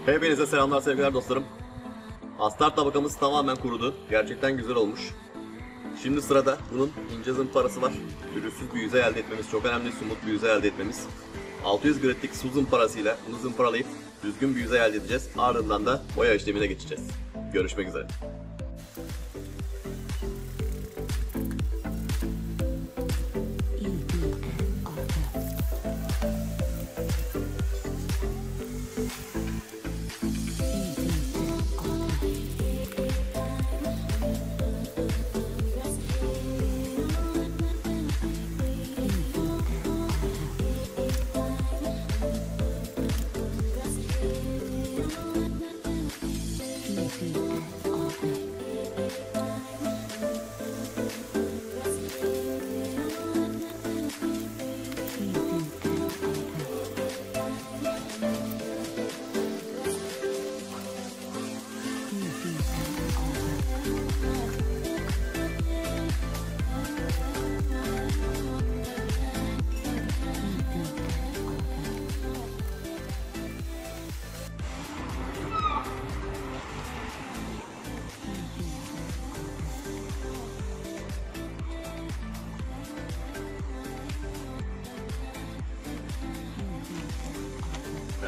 Hepinize selamlar sevgiler dostlarım. Astar tabakamız tamamen kurudu. Gerçekten güzel olmuş. Şimdi sırada bunun ince zımparası var. Pürüzsüz bir yüzey elde etmemiz çok önemli. Smooth bir yüzey elde etmemiz. 600 gritlik su zımparasıyla bunu zımparalayıp düzgün bir yüzey elde edeceğiz. Ardından da boya işlemine geçeceğiz. Görüşmek üzere.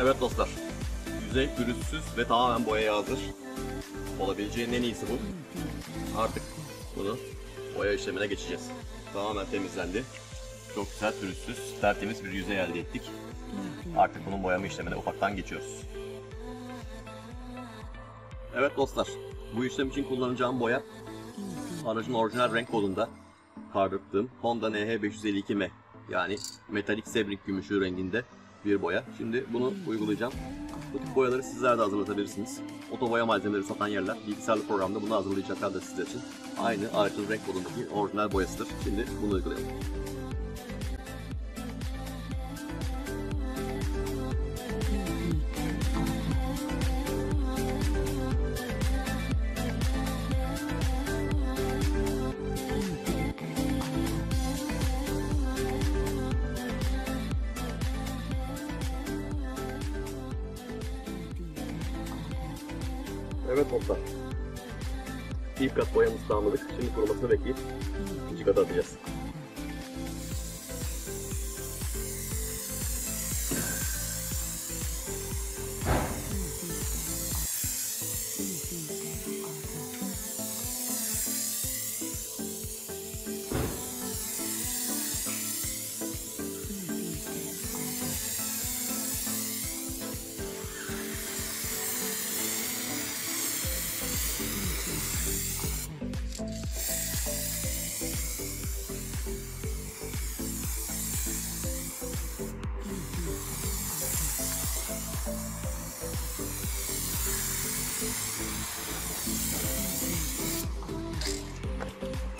Evet dostlar, yüzey pürüzsüz ve tamamen boyaya hazır. Olabileceğin en iyisi bu. Artık bunu boya işlemine geçeceğiz. Tamamen temizlendi. Çok güzel pürüzsüz, tertemiz bir yüzey elde ettik. Artık bunun boyama işlemine ufaktan geçiyoruz. Evet dostlar, bu işlem için kullanacağım boya aracın orijinal renk kodunda kardırttığım Honda NH552M, yani metalik sebring gümüşü renginde bir boya. Şimdi bunu uygulayacağım. Bu tip boyaları sizler de hazırlatabilirsiniz. Otoboya malzemeleri satan yerler bilgisayarlı programda bunu hazırlayacaklar da sizler için. Aynı aracın renk kodundaki orijinal boyasıdır. Şimdi bunu uygulayalım. Evet dostlar, ilk kat boyamızı tamamladık. Şimdi kurumasını bekleyip ikinci kata atacağız.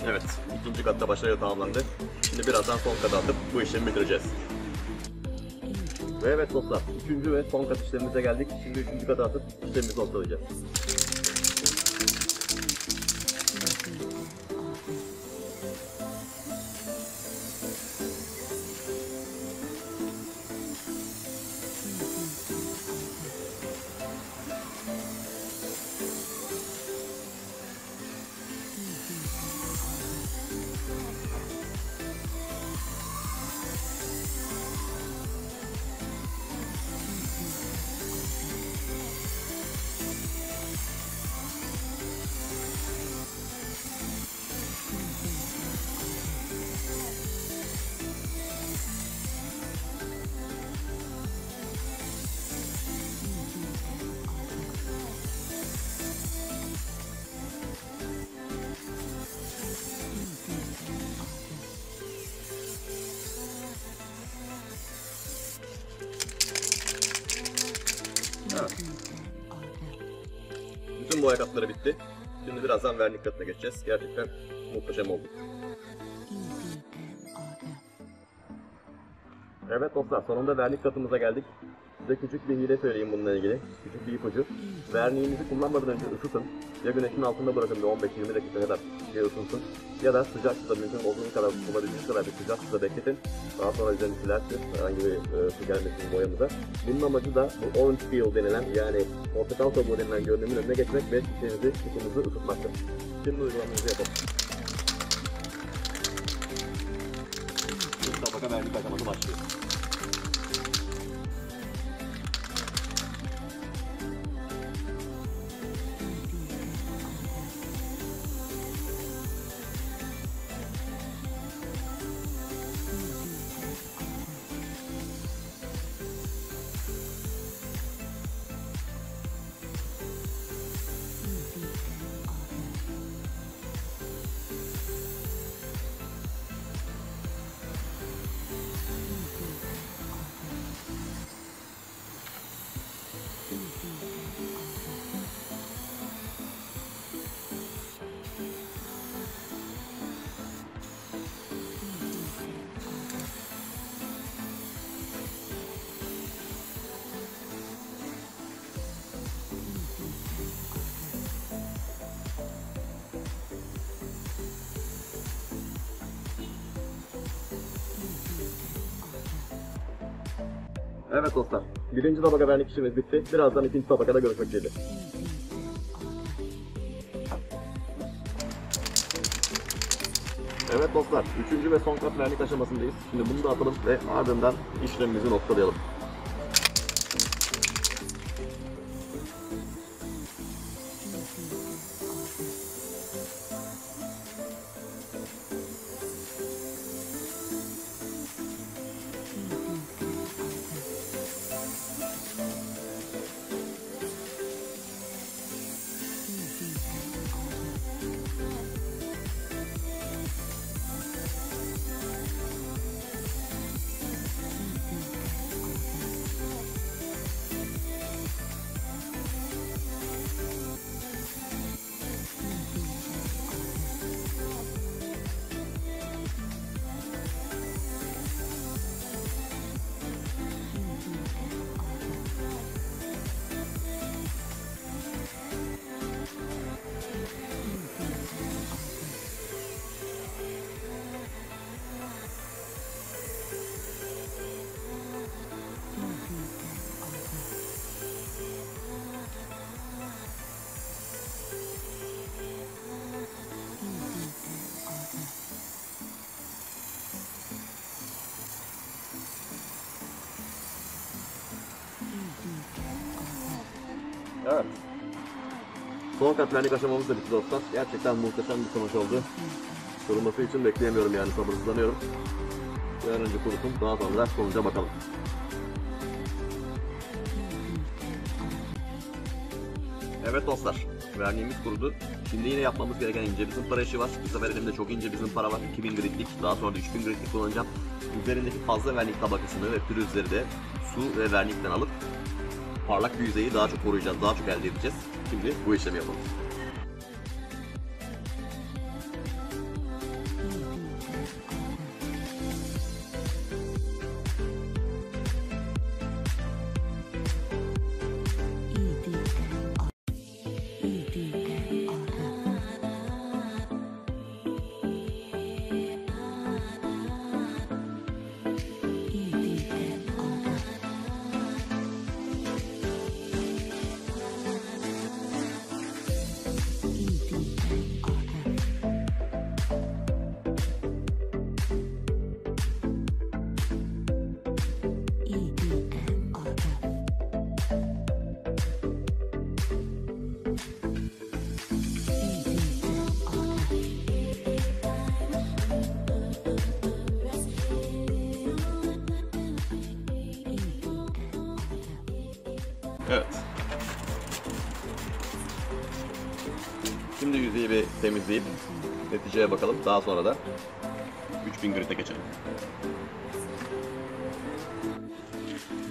Evet, ikinci katta başarıyla tamamlandı. Şimdi birazdan son kata atıp bu işlemi bitireceğiz. Ve evet dostlar, üçüncü ve son kat işlemimize geldik. Şimdi üçüncü kata atıp işlemimizi noktalayacağız. Evet. Bütün boya katları bitti. Şimdi birazdan vernik katına geçeceğiz. Gerçekten muhteşem oldu. Evet dostlar, sonunda vernik katımıza geldik. Size küçük bir hile söyleyeyim bununla ilgili. Küçük bir ipucu. Verniğinizi kullanmadan önce ısıtın. Ya güneşin altında bırakın bir 15-20 dakika kadar ısınsın. Ya da sıcak suda mümkün olduğu kadar, olabildiğiniz kadar bir sıcak suda bekletin. Daha sonra üzerini silersiniz. Herhangi bir su gelmesin boyamıza. Bunun amacı da bu orange peel denilen, yani portakal kabuğu denilen görünümün önüne geçmek ve şişenizi ısıtmaktır. Şimdi uygulamamızı yapalım. İlk tabaka vernik aşaması başlıyor. Evet dostlar, birinci tabaka vernik işimiz bitti. Birazdan ikinci tabakada görüşmek üzere. Evet dostlar, üçüncü ve son kat vernik aşamasındayız. Şimdi bunu da atalım ve ardından işlemimizi noktalayalım. Evet. Son kat vernik aşamamız da bitti dostlar. Gerçekten muhteşem bir sonuç oldu. Kuruması için bekleyemiyorum, yani sabırsızlanıyorum. Bir an önce kurusun, daha sonra sonuca bakalım. Evet dostlar, verniğimiz kurudu. Şimdi yine yapmamız gereken ince bir zımpara işi var. Bu sefer elimde çok ince bir zımpara var. 2000 gritlik, daha sonra da 3000 gritlik kullanacağım. Üzerindeki fazla vernik tabakasını ve pürüzleri de su ve vernikten alıp parlak bir yüzeyi daha çok koruyacağız, daha çok elde edeceğiz. Şimdi bu işlemi yapalım. Evet. Şimdi yüzeyi bir temizleyip neticeye bakalım. Daha sonra da 3000 grit'e geçelim.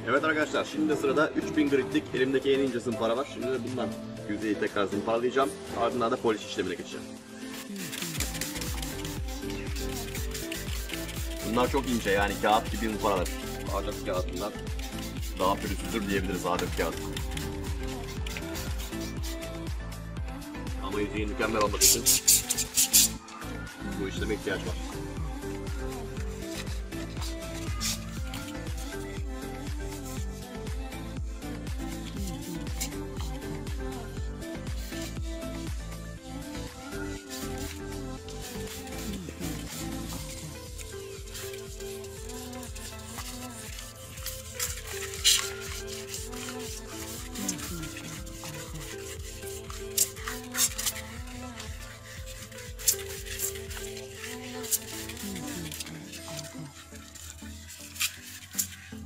Evet arkadaşlar, şimdi sırada 3000 grit'lik elimdeki en ince zımpara var. Şimdi de bundan yüzeyi tekrar zımparalayacağım. Ardından da poliş işlemine geçeceğim. Bunlar çok ince, yani kağıt gibi zımparalar. Ağaç kağıdından daha pürüzsüzdür diyebiliriz A4 kağıdı. Ama yüzeyin mükemmel olmak için bu işleme ihtiyaç var.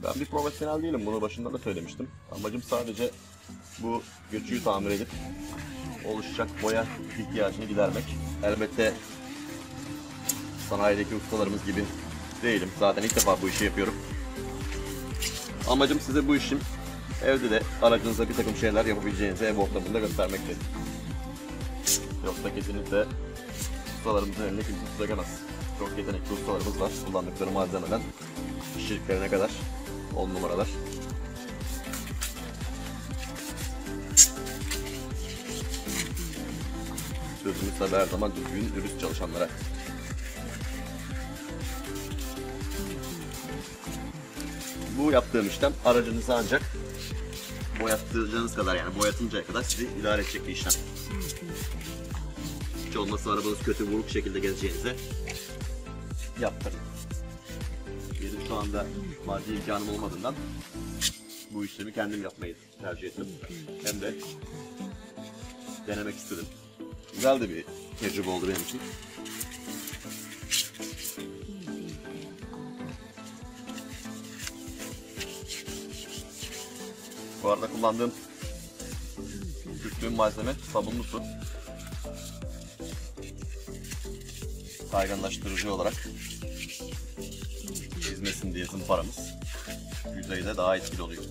Ben bir profesyonel değilim, bunu başından da söylemiştim. Amacım sadece bu göçüğü tamir edip oluşacak boya ihtiyacını gidermek. Elbette sanayideki ustalarımız gibi değilim. Zaten ilk defa bu işi yapıyorum. Amacım size bu işin evde de aracınıza bir takım şeyler yapabileceğinizi ev ortamında göstermektir. Yoksa kesinlikle ustalarımızın eline kimse tutamaz. Çok yetenekli ustalarımız var. Kullandıkları malzemeden işçiliklerine kadar 10 numaralar. Sözümüz tabi her zaman düzgün, dürüst çalışanlara. Bu yaptığım işlem aracınızı ancak boyattığınız kadar, yani boyatıncaya kadar sizi idare edecek bir işlem. Hiç olmazsa arabanız kötü, buruk şekilde gezeceğinize yaptırın. Benim şu anda maddi imkanım olmadığından bu işlemi kendim yapmayı tercih ettim. Hem de denemek istedim. Güzel de bir tecrübe oldu benim için. Bu arada kullandığım malzeme sabunlu su. Kayganlaştırıcı olarak çizmesin diye zımparamız yüzeyde daha etkili oluyor.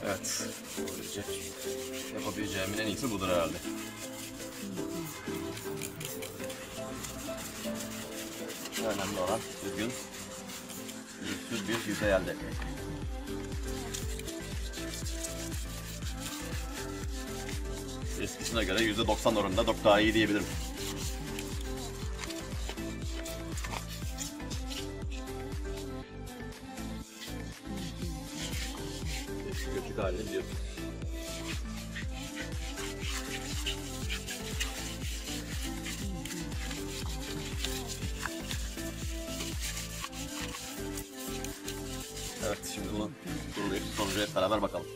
Evet, böylece yapabileceğimin en iyisi budur herhalde. Önemli olan düzgün, pürüzsüz bir yüzey elde etmek. Eskisine göre %90 oranında çok daha iyi diyebilirim. Göçük halini biliyorsun. Evet, şimdi bunu kurulayıp sonucu hep beraber bakalım.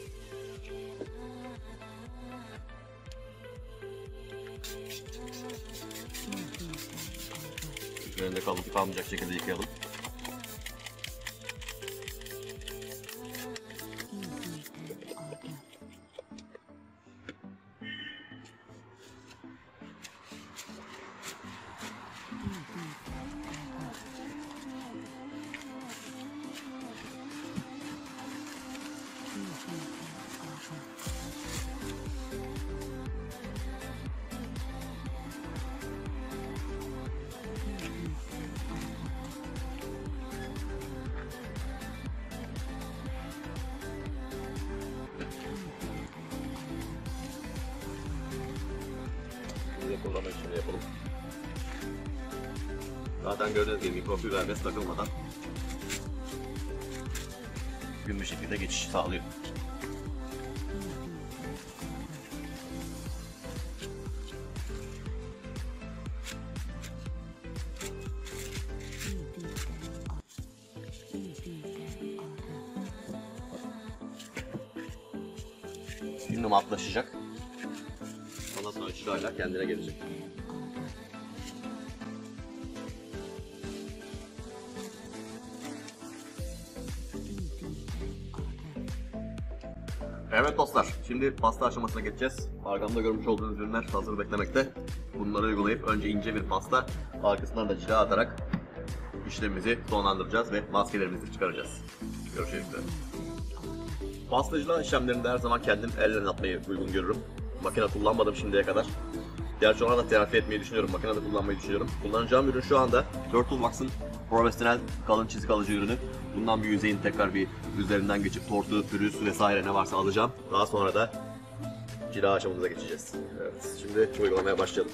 Üzerinde kalıntı kalmayacak şekilde yıkayalım. Kullanmak için de yapalım. Zaten gördüğünüz gibi mikrofiber bez takılmadan gün bir şekilde geçiş sağlıyor. Şimdi matlaşacak. Ondan sonra çırayla kendine gelecek. Evet dostlar, şimdi pasta aşamasına geçeceğiz. Arkamda görmüş olduğunuz ürünler hazır beklemekte. bunları uygulayıp önce ince bir pasta, arkasından da cila atarak işlemimizi sonlandıracağız ve maskelerimizi çıkaracağız. Görüşmek üzere. Pastacılığa işlemlerinde her zaman kendim elle yapmayı uygun görürüm. Makine kullanmadım şimdiye kadar. Gerçi ona da telafi etmeyi düşünüyorum, makinede kullanmayı düşünüyorum. Kullanacağım ürün şu anda Turtlewax'ın profesyonel kalın çizik alıcı ürünü. Bundan bir yüzeyin tekrar bir üzerinden geçip tortu, pürüz vesaire ne varsa alacağım. Daha sonra da cila aşamamıza geçeceğiz. Evet, şimdi uygulamaya başlayalım.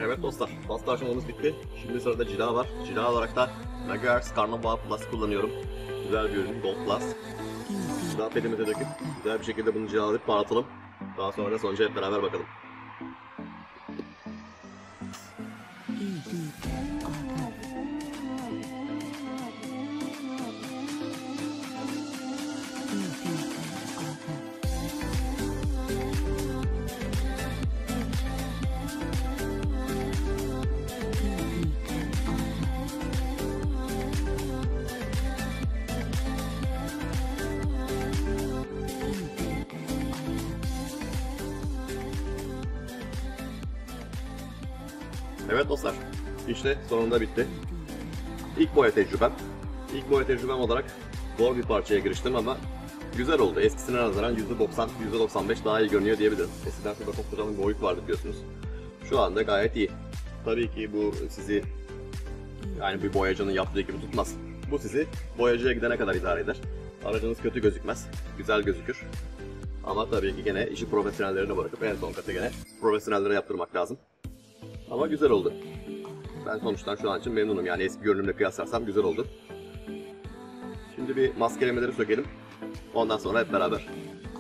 Evet dostlar, pasta aşamamız bitti. Şimdi sırada cila var. Cila olarak da Megahertz Carnauba Plus kullanıyorum. Güzel bir ürün, Gold Plus. Cila pedimize döküp güzel bir şekilde bunu cilalayıp parlatalım. Daha sonra da sonuca hep beraber bakalım. Evet dostlar, işte sonunda bitti. İlk boya tecrübem. İlk boya tecrübem olarak zor bir parçaya giriştim ama güzel oldu. Eskisine nazaran %90, %95 daha iyi görünüyor diyebilirim. Eskiden şurada çok kocaman bir boyut vardı biliyorsunuz. Şu anda gayet iyi. Tabii ki bu sizi yani bir boyacının yaptığı gibi tutmaz. Bu sizi boyacıya gidene kadar idare eder. Aracınız kötü gözükmez, güzel gözükür. Ama tabii ki gene işi profesyonellerine bırakıp en son katı gene profesyonellere yaptırmak lazım. Ama güzel oldu. Ben sonuçtan şu an için memnunum, yani eski görünümle kıyaslarsam güzel oldu. Şimdi bir maskelemeleri sökelim. Ondan sonra hep beraber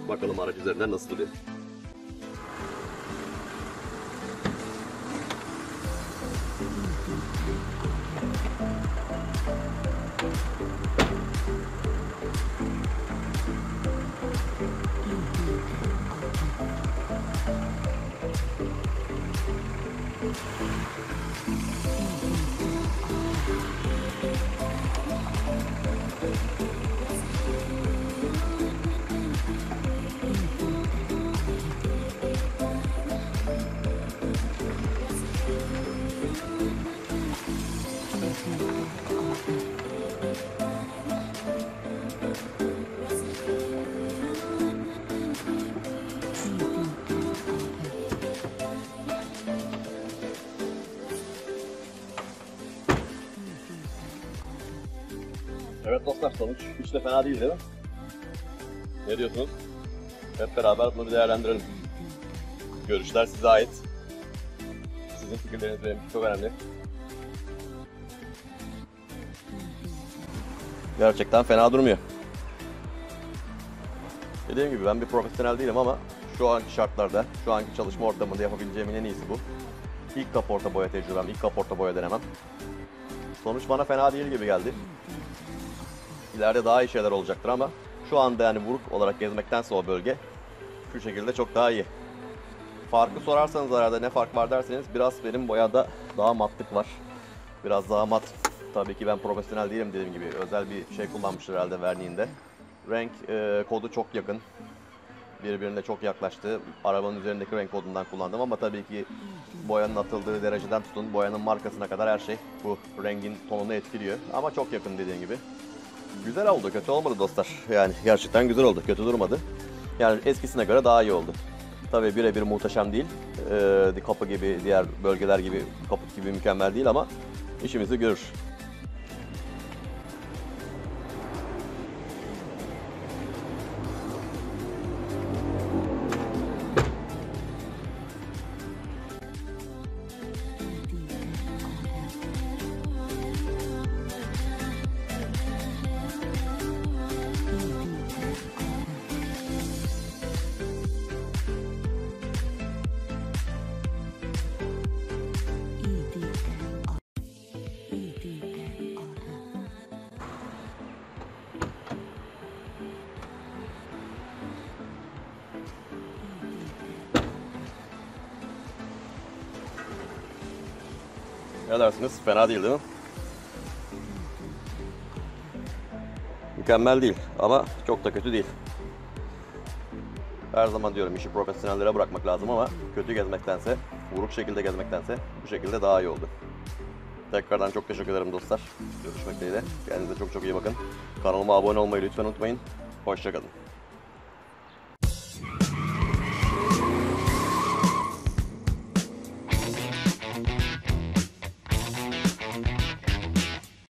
bakalım araç üzerinden nasıl duruyor. Evet dostlar, sonuç hiç de fena değil mi? Ne diyorsunuz? Hep beraber bunu bir değerlendirelim. Görüşler size ait. Sizin fikirleriniz benim için çok önemli. Gerçekten fena durmuyor. Dediğim gibi ben bir profesyonel değilim ama şu anki şartlarda, şu anki çalışma ortamında yapabileceğimin en iyisi bu. İlk kaporta boya tecrübem, ilk kaporta boya denemem. Sonuç bana fena değil gibi geldi. İleride daha iyi şeyler olacaktır ama şu anda yani vuruk olarak gezmektense o bölge şu şekilde çok daha iyi. Farkı sorarsanız arada ne fark var derseniz biraz benim boyada daha matlık var. Biraz daha mat. Tabii ki ben profesyonel değilim, dediğim gibi özel bir şey kullanmışlar herhalde verniğinde. Renk kodu çok yakın. Birbirine çok yaklaştı. Arabanın üzerindeki renk kodundan kullandım ama tabii ki boyanın atıldığı dereceden tutun boyanın markasına kadar her şey bu rengin tonunu etkiliyor. Ama çok yakın dediğim gibi. Güzel oldu, kötü olmadı dostlar. Yani gerçekten güzel oldu, kötü durmadı. Yani eskisine göre daha iyi oldu. Tabii birebir muhteşem değil. Kapı gibi, diğer bölgeler gibi, kaput gibi mükemmel değil ama işimizi görür. Ne dersiniz? Fena değil değil mi? Mükemmel değil ama çok da kötü değil. Her zaman diyorum işi profesyonellere bırakmak lazım ama kötü gezmektense, vuruk şekilde gezmektense bu şekilde daha iyi oldu. Tekrardan çok teşekkür ederim dostlar. Görüşmek dileğiyle. Kendinize çok çok iyi bakın. Kanalıma abone olmayı lütfen unutmayın. Hoşça kalın.